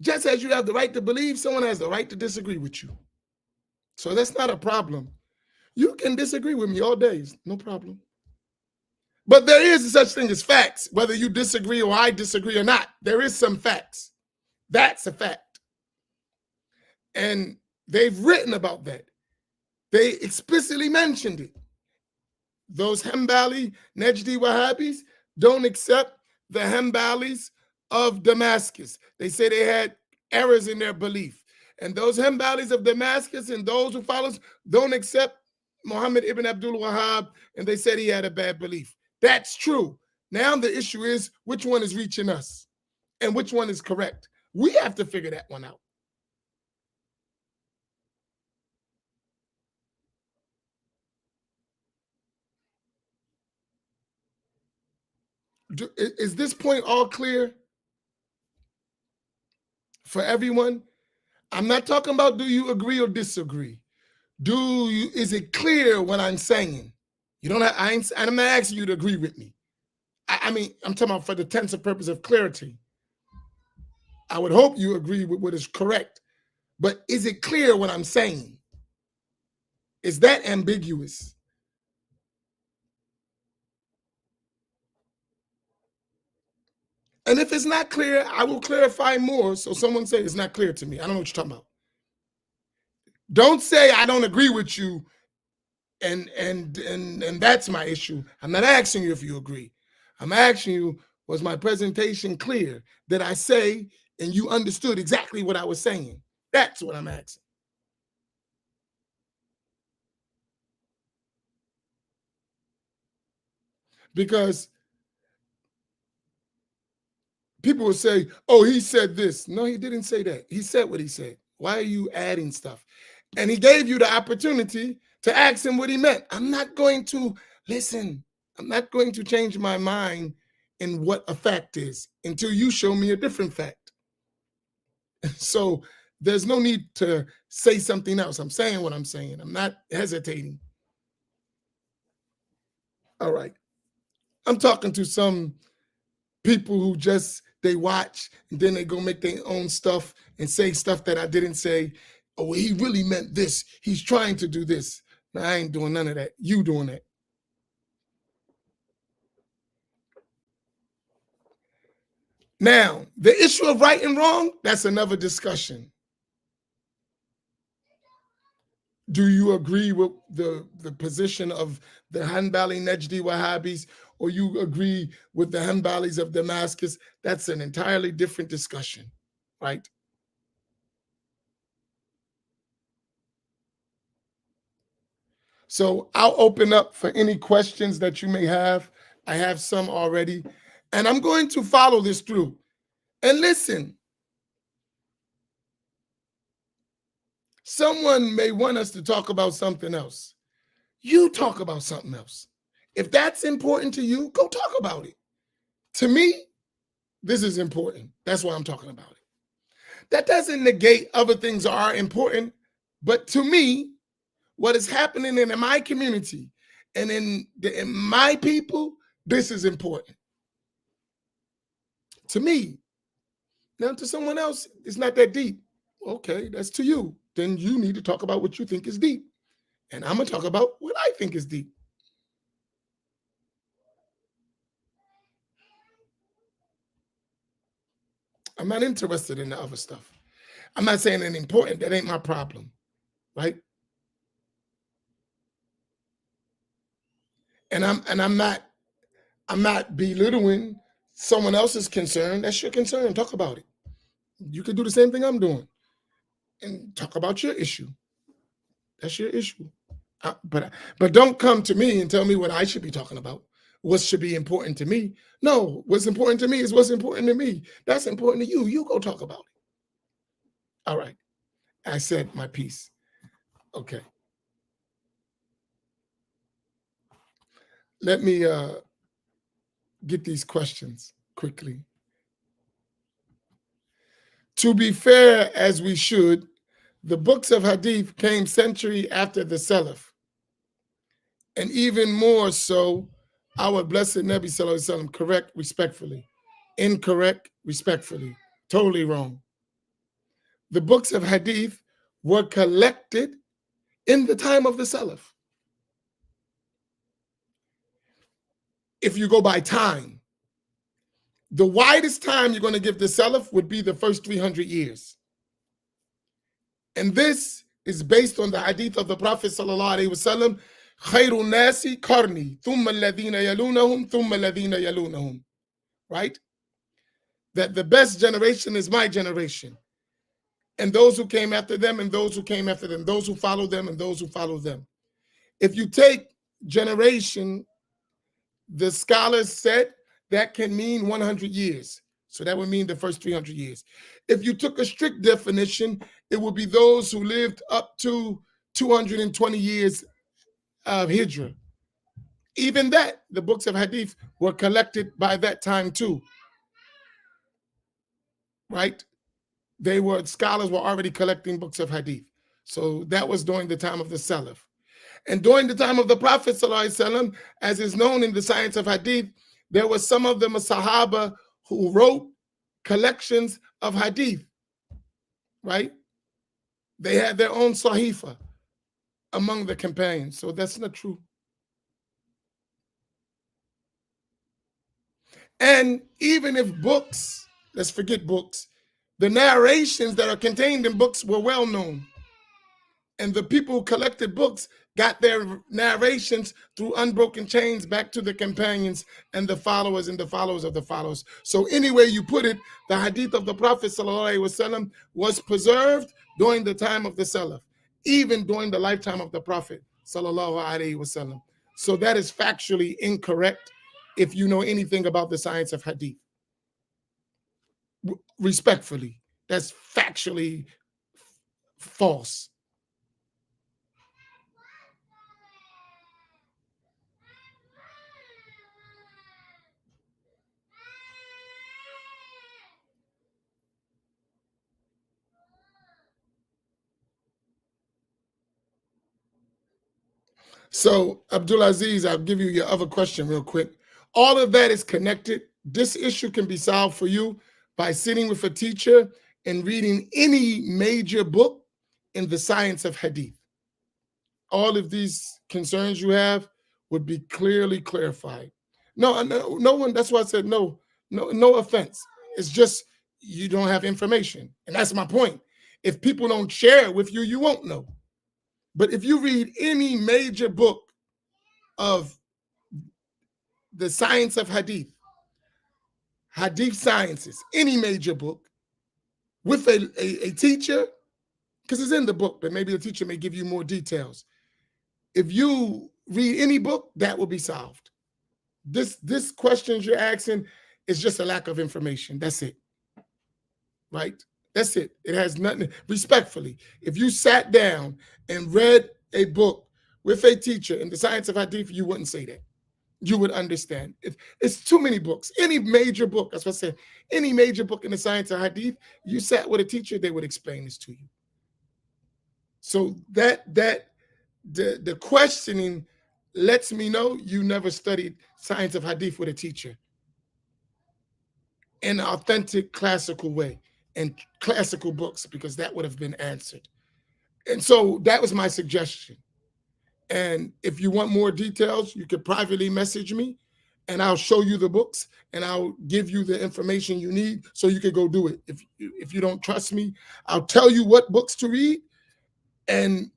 just as you have the right to believe, someone has the right to disagree with you. So that's not a problem. You can disagree with me all day, no problem. But there is such thing as facts, whether you disagree or I disagree or not. There is some facts. That's a fact. And they've written about that. They explicitly mentioned it. Those Hanbali Najdi Wahhabis don't accept the Hanbalis of Damascus. They say they had errors in their belief. And those Hanbalis of Damascus and those who follow don't accept Muhammad ibn Abdul Wahhab, and they said he had a bad belief. That's true. Now the issue is which one is reaching us and which one is correct. We have to figure that one out. Is this point all clear for everyone? I'm not talking about do you agree or disagree. Is it clear what I'm saying? You don't have, I'm not asking you to agree with me. I mean, I'm talking about for the tense of purpose of clarity. I would hope you agree with what is correct, but is it clear what I'm saying? Is that ambiguous? And if it's not clear, I will clarify more. So someone say it's not clear to me. I don't know what you're talking about. Don't say I don't agree with you and that's my issue. I'm not asking you if you agree. I'm asking you, was my presentation clear? Did I say and you understood exactly what I was saying? That's what I'm asking. Because people will say, oh, he said this. No, he didn't say that. He said what he said. Why are you adding stuff? And he gave you the opportunity to ask him what he meant. I'm not going to change my mind in what a fact is until you show me a different fact. So there's no need to say something else. I'm saying what I'm saying. I'm not hesitating. All right. I'm talking to some people who just, they watch and then they go make their own stuff and say stuff that I didn't say. Oh, he really meant this. He's trying to do this. No, I ain't doing none of that. You doing that. Now, the issue of right and wrong, that's another discussion. Do you agree with the position of the Hanbali Najdi Wahhabis, or you agree with the Hanbalis of Damascus? That's an entirely different discussion, right? So I'll open up for any questions that you may have. I have some already, and I'm going to follow this through. And listen, someone may want us to talk about something else. You talk about something else. If that's important to you, go talk about it. To me, this is important. That's why I'm talking about it. That doesn't negate other things are important, but to me, what is happening in my community and in my people, this is important. To me, now to someone else, it's not that deep. Okay, that's to you. Then you need to talk about what you think is deep. And I'm gonna talk about what I think is deep. I'm not interested in the other stuff. I'm not saying it important. That ain't my problem, right? And I'm not belittling someone else's concern. That's your concern. Talk about it. You can do the same thing I'm doing and talk about your issue. That's your issue. But don't come to me and tell me what I should be talking about. What should be important to me? No, what's important to me is what's important to me. That's important to you. You go talk about it. All right. I said my piece. Okay. Let me get these questions quickly. To be fair, as we should, the books of Hadith came century after the Salaf, and even more so, our blessed Nabi Sallallahu Alaihi Wasallam. Correct, respectfully. Incorrect, respectfully. Totally wrong. The books of Hadith were collected in the time of the Salaf. If you go by time, the widest time you're going to give the Salaf would be the first 300 years. And this is based on the hadith of the Prophet sallallahu alaihi wasallam, "Khairun nasi qarni, thumma alladhina yalunahum, thumma alladhina yalunahum." Right? That the best generation is my generation, and those who came after them, and those who came after them, those who follow them, and those who follow them. If you take generation, the scholars said that can mean 100 years. So that would mean the first 300 years. If you took a strict definition, it would be those who lived up to 220 years of Hijrah. Even that, the books of Hadith were collected by that time too, right? Scholars were already collecting books of Hadith. So that was during the time of the Salaf. And during the time of the Prophet ﷺ, as is known in the science of Hadith, there were some of them Sahaba who wrote collections of Hadith, right? They had their own Sahifa among the companions. So that's not true. And even if books, let's forget books, the narrations that are contained in books were well known. And the people who collected books got their narrations through unbroken chains back to the companions and the followers of the followers. So any way you put it, the hadith of the Prophet ﷺ was preserved during the time of the Salaf, even during the lifetime of the Prophet ﷺ. So that is factually incorrect if you know anything about the science of hadith. Respectfully, that's factually false. So, Abdulaziz, I'll give you your other question real quick. All of that is connected. This issue can be solved for you by sitting with a teacher and reading any major book in the science of hadith. All of these concerns you have would be clearly clarified. No one, that's why I said no offense. It's just you don't have information. And that's my point. If people don't share it with you, you won't know. But if you read any major book of the science of hadith sciences, any major book with a teacher, because it's in the book, but maybe the teacher may give you more details. If you read any book, that will be solved. This questions you're asking is just a lack of information. That's it. Right? That's it. It has nothing. Respectfully, if you sat down and read a book with a teacher in the science of hadith, you wouldn't say that. You would understand. It's too many books. Any major book, that's what I said. Any major book in the science of hadith, you sat with a teacher, they would explain this to you. So the questioning lets me know you never studied science of hadith with a teacher in an authentic classical way and classical books, because that would have been answered. And so that was my suggestion. And if you want more details, you could privately message me and I'll show you the books and I'll give you the information you need so you could go do it. If you don't trust me, I'll tell you what books to read and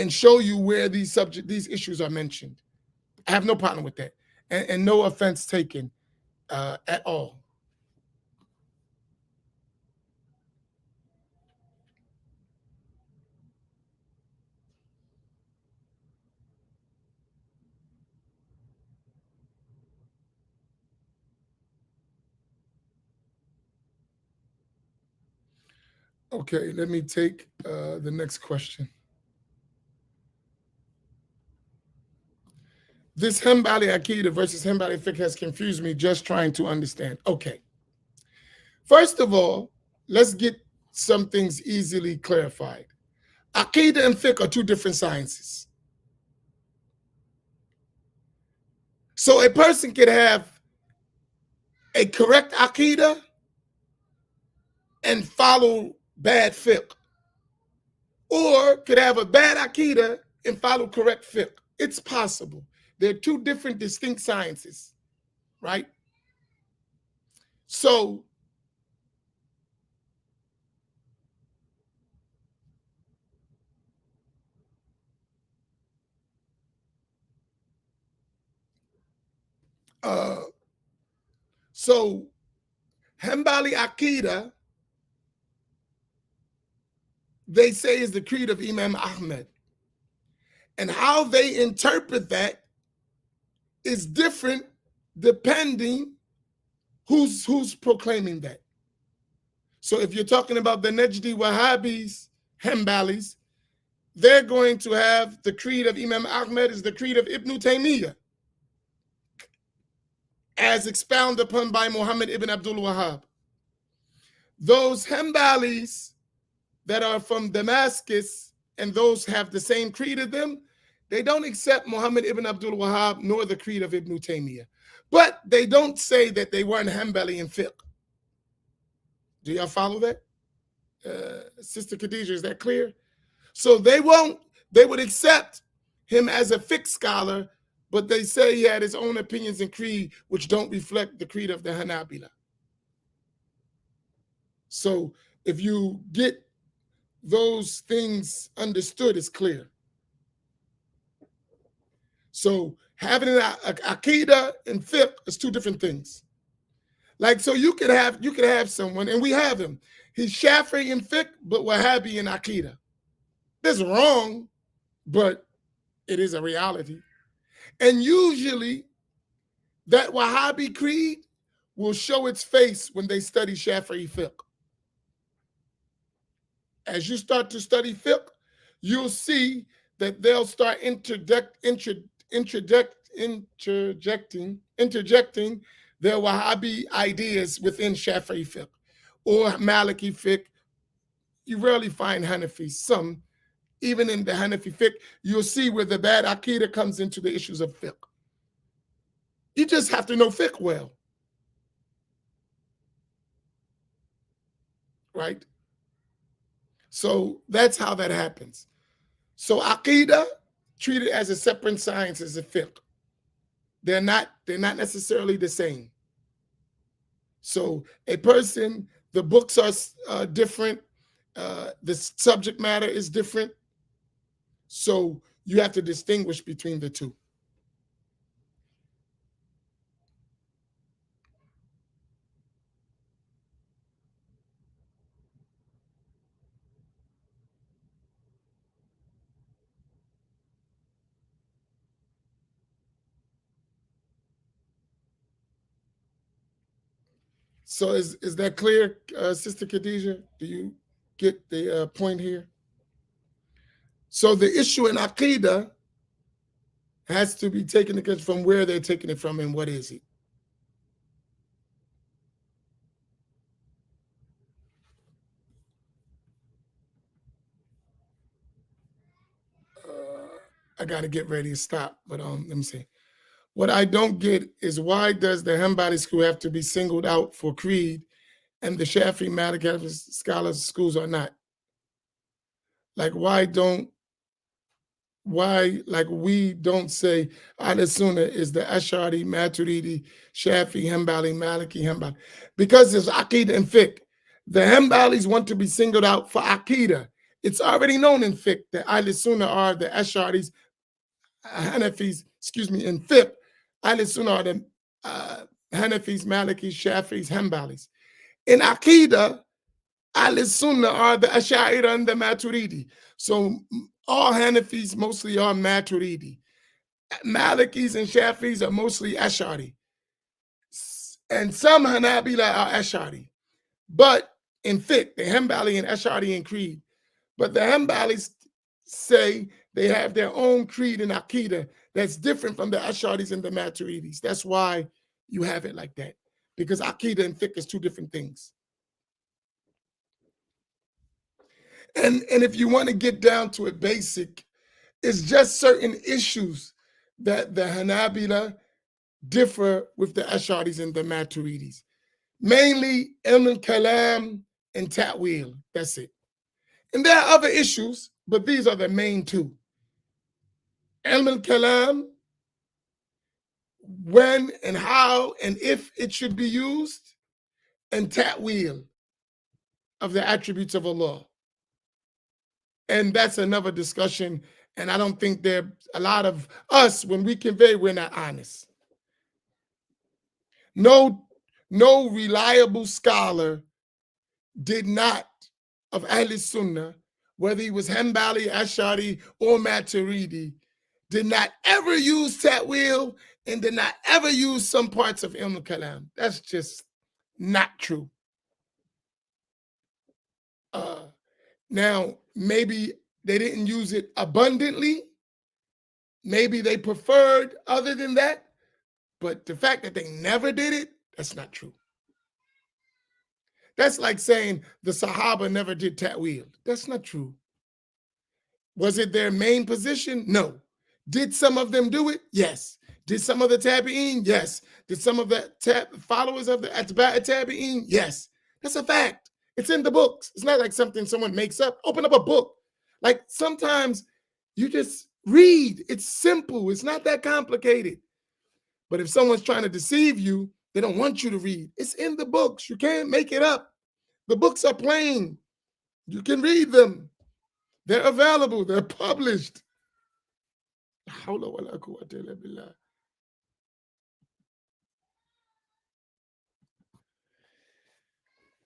show you where these issues are mentioned. I have no problem with that. And no offense taken at all. Okay, let me take the next question. This Hanbali Aqidah versus Hanbali Fiqh has confused me just trying to understand. Okay. First of all, let's get some things easily clarified. Aqidah and Fiqh are two different sciences. So a person could have a correct Aqidah and follow bad Fiqh, or could have a bad Aqidah and follow correct Fiqh. It's possible. They're two different distinct sciences, right? So Hanbali Aqidah, they say, is the creed of Imam Ahmed. And how they interpret that is different depending who's proclaiming that. So if you're talking about the Najdi Wahhabis, Hanbalis, they're going to have the creed of Imam Ahmed is the creed of Ibn Taymiyyah, as expounded upon by Muhammad ibn Abdul Wahhab. Those Hanbalis that are from Damascus and those have the same creed of them, they don't accept Muhammad ibn Abdul Wahhab nor the creed of Ibn Taymiyyah. But they don't say that they weren't Hanbali in fiqh. Do y'all follow that? Sister Khadija, is that clear? So they would accept him as a fiqh scholar, but they say he had his own opinions and creed, which don't reflect the creed of the Hanabila. So if you get those things understood, it's clear. So having an Aqidah and fiqh is two different things. Like, so you could have someone, and we have him. He's Shafi'i in fiqh, but Wahhabi in Aqidah. That's wrong, but it is a reality. And usually that Wahhabi creed will show its face when they study Shafi'i fiqh. As you start to study fiqh, you'll see that they'll start interjecting their Wahhabi ideas within Shafi'i fiqh or Maliki fiqh. You rarely find Hanafi. Some, even in the Hanafi fiqh, you'll see where the bad Aqidah comes into the issues of fiqh. You just have to know fiqh well, right? So that's how that happens. So Aqidah, treated as a separate science as a fiqh. They're not necessarily the same. So a person, the books are different. The subject matter is different. So you have to distinguish between the two. So is that clear, Sister Khadijah? Do you get the point here? So the issue in Aqidah has to be taken into from where they're taking it from and what is it. I got to get ready to stop, but let me see. What I don't get is why does the Hanbali school have to be singled out for creed and the Shafi Maliki scholars schools are not? Like why like we don't say Ahl Sunnah is the Ash'ari, Maturidi, Shafi, Hanbali, Maliki, Hanbali? Because it's Aqidah and Fiqh. The Hanbalis want to be singled out for Aqidah. It's already known in Fiqh that Ahl Sunnah are the Ash'aris, Hanafis, in Fiqh. Ahl Sunnah are the Hanafis, Malikis, Shafis, Hanbalis. In Aqidah, Ahl Sunnah are the Ash'ari and the Maturidi. So all Hanafis mostly are Maturidi. Malikis and Shafis are mostly Ash'ari. And some Hanabila are Ash'ari. But in fiqh, the Hanbali and Ash'ari in creed. But the Hanbalis say they have their own creed in Aqidah that's different from the Ash'aris and the Maturidis. That's why you have it like that. Because Aqidah and fiqh is two different things. And if you want to get down to it basic, it's just certain issues that the Hanabila differ with the Ash'aris and the Maturidis. Mainly Ilm al-Kalam and Ta'wil. That's it. And there are other issues, but these are the main two. Ilm al-Kalam, when and how and if it should be used, and Ta'wil of the attributes of Allah. And that's another discussion. And I don't think there a lot of us, when we convey, we're not honest. No reliable scholar did not, of Ahl Sunnah, whether he was Hanbali, Ash'ari, or Maturidi, did not ever use Ta'wil and did not ever use some parts of Ilm al-Kalam. That's just not true. Now, maybe they didn't use it abundantly. Maybe they preferred other than that. But the fact that they never did it, that's not true. That's like saying the Sahaba never did Ta'wil. That's not true. Was it their main position? No. Did some of them do it? Yes. Did some of the Tabi'in? Yes. Did some of the followers of the Atba' Tabi'in? Yes. That's a fact. It's in the books. It's not like something someone makes up. Open up a book. Like sometimes you just read. It's simple. It's not that complicated. But if someone's trying to deceive you, they don't want you to read. It's in the books. You can't make it up. The books are plain. You can read them. They're available. They're published.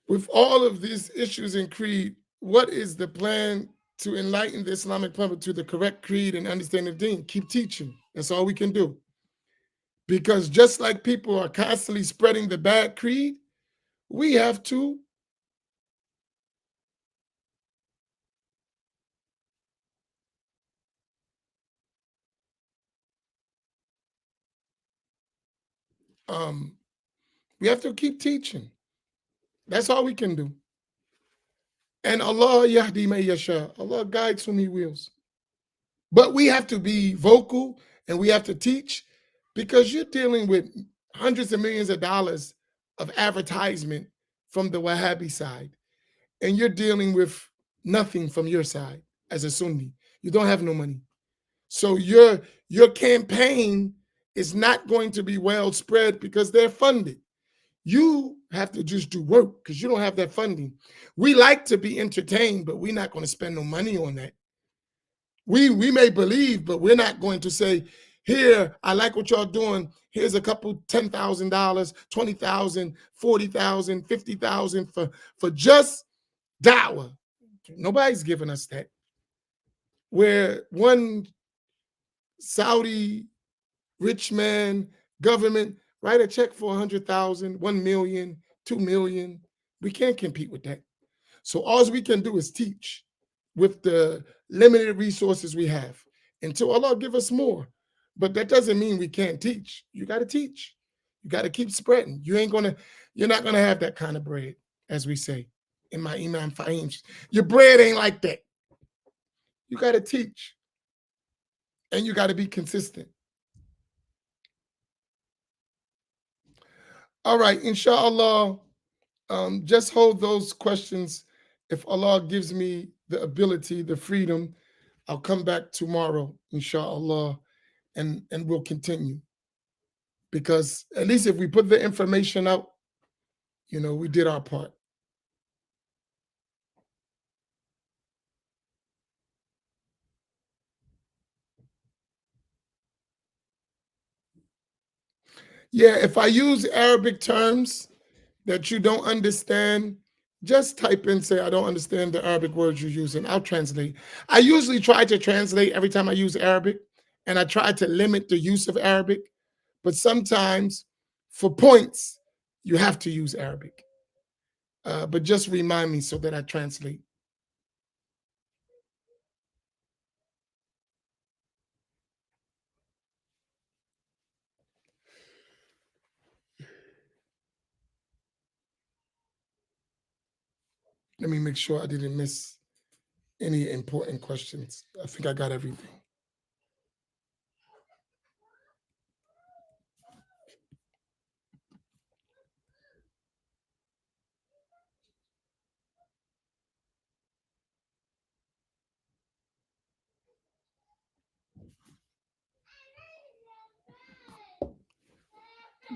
With all of these issues in creed, what is the plan to enlighten the Islamic public to the correct creed and understanding of deen? Keep teaching. That's all we can do. Because just like people are constantly spreading the bad creed, we have to keep teaching. That's all we can do. And Allah yahdi man yasha. Allah guides whom He wills. But we have to be vocal and we have to teach, because you're dealing with hundreds of millions of dollars of advertisement from the Wahhabi side, and you're dealing with nothing from your side as a Sunni. You don't have no money. So your campaign is not going to be well spread because they're funded. You have to just do work because you don't have that funding. We like to be entertained, but we're not going to spend no money on that. We may believe, but we're not going to say, here, I like what y'all doing. Here's a couple $10,000, 20,000, 40,000, 50,000 for just dawah. Nobody's giving us that. Where one Saudi rich man government write a check for 100,000, 1 million, 2 million. We can't compete with that. So all we can do is teach with the limited resources we have until Allah give us more. But that doesn't mean we can't teach. You got to teach. You got to keep spreading. You're not gonna have that kind of bread, as we say in my Imam Fahim. Your bread ain't like that. You got to teach. And you got to be consistent. All right, inshallah, just hold those questions. If Allah gives me the ability, the freedom, I'll come back tomorrow, inshallah, and we'll continue. Because at least if we put the information out, we did our part. Yeah, if I use Arabic terms that you don't understand, just type in, say, I don't understand the Arabic words you're using. I'll translate. I usually try to translate every time I use Arabic, and I try to limit the use of Arabic. But sometimes for points, you have to use Arabic. But just remind me so that I translate. Let me make sure I didn't miss any important questions. I think I got everything.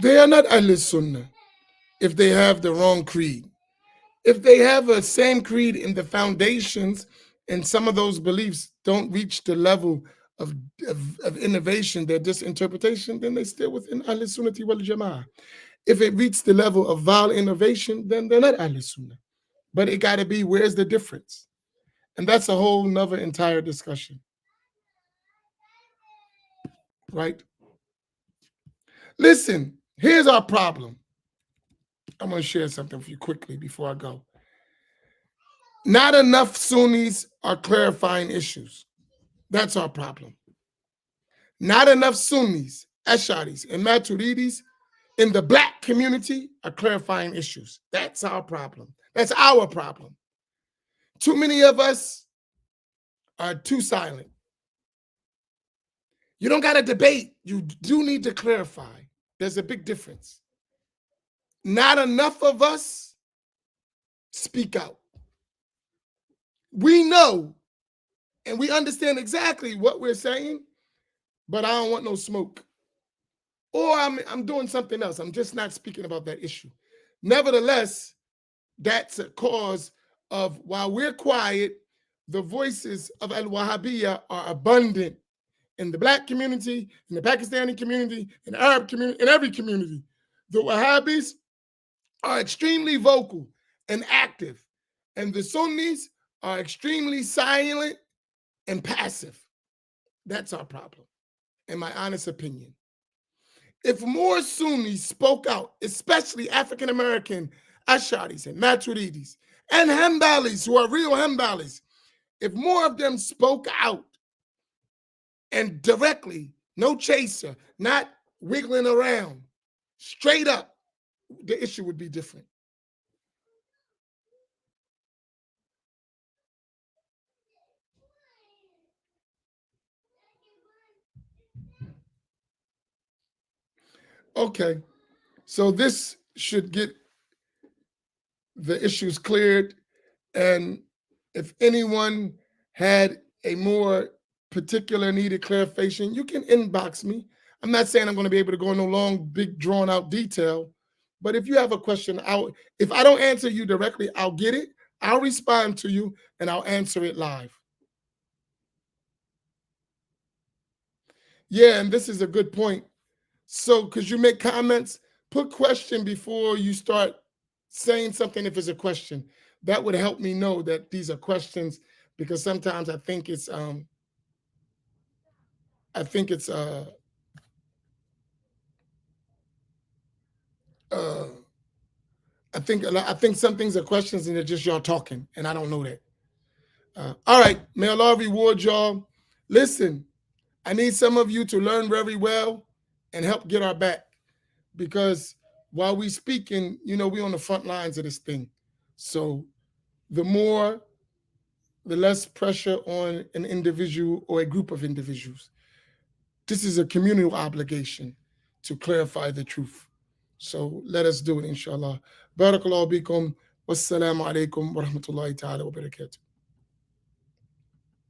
They are not Ahl Sunnah if they have the wrong creed. If they have a same creed in the foundations and some of those beliefs don't reach the level of innovation, they're just interpretation, then they still within Ahl Sunnati wal Jama'ah. If it reaches the level of vile innovation, then they're not Ahl Sunnah. But it got to be, where's the difference? And that's a whole nother entire discussion. Right? Listen, here's our problem. I'm going to share something for you quickly before I go. Not enough Sunnis are clarifying issues. That's our problem. Not enough Sunnis, Ash'aris, and Maturidis in the Black community are clarifying issues. That's our problem. That's our problem. Too many of us are too silent. You don't got to debate. You do need to clarify. There's a big difference. Not enough of us speak out. We know and we understand exactly what we're saying, but I don't want no smoke. Or I'm doing something else. I'm just not speaking about that issue. Nevertheless, that's a cause of, while we're quiet, the voices of Al-Wahhabiyya are abundant in the Black community, in the Pakistani community, in the Arab community, in every community. The Wahhabis are extremely vocal and active, and the Sunnis are extremely silent and passive. That's our problem, in my honest opinion. If more Sunnis spoke out, especially African American Ash'aris and Maturidis and Hanbalis, who are real Hanbalis, if more of them spoke out and directly, no chaser, not wiggling around, straight up, the issue would be different. Okay, so this should get the issues cleared. And if anyone had a more particular needed clarification, you can inbox me. I'm not saying I'm going to be able to go into long, big, drawn out detail, but if you have a question, if I don't answer you directly, I'll get it. I'll respond to you and I'll answer it live. Yeah, and this is a good point. So, because you make comments, put question before you start saying something if it's a question. That would help me know that these are questions, because sometimes I think it's uh I think some things are questions and they're just y'all talking, and I don't know that. All right, may Allah reward y'all. Listen, I need some of you to learn very well and help get our back, because while we speaking, we on the front lines of this thing. So the more, the less pressure on an individual or a group of individuals. This is a communal obligation to clarify the truth. So let us do it, inshallah. Barakallahu bikum. Wassalamu alaikum wa rahmatullahi ta'ala wa barakatuh.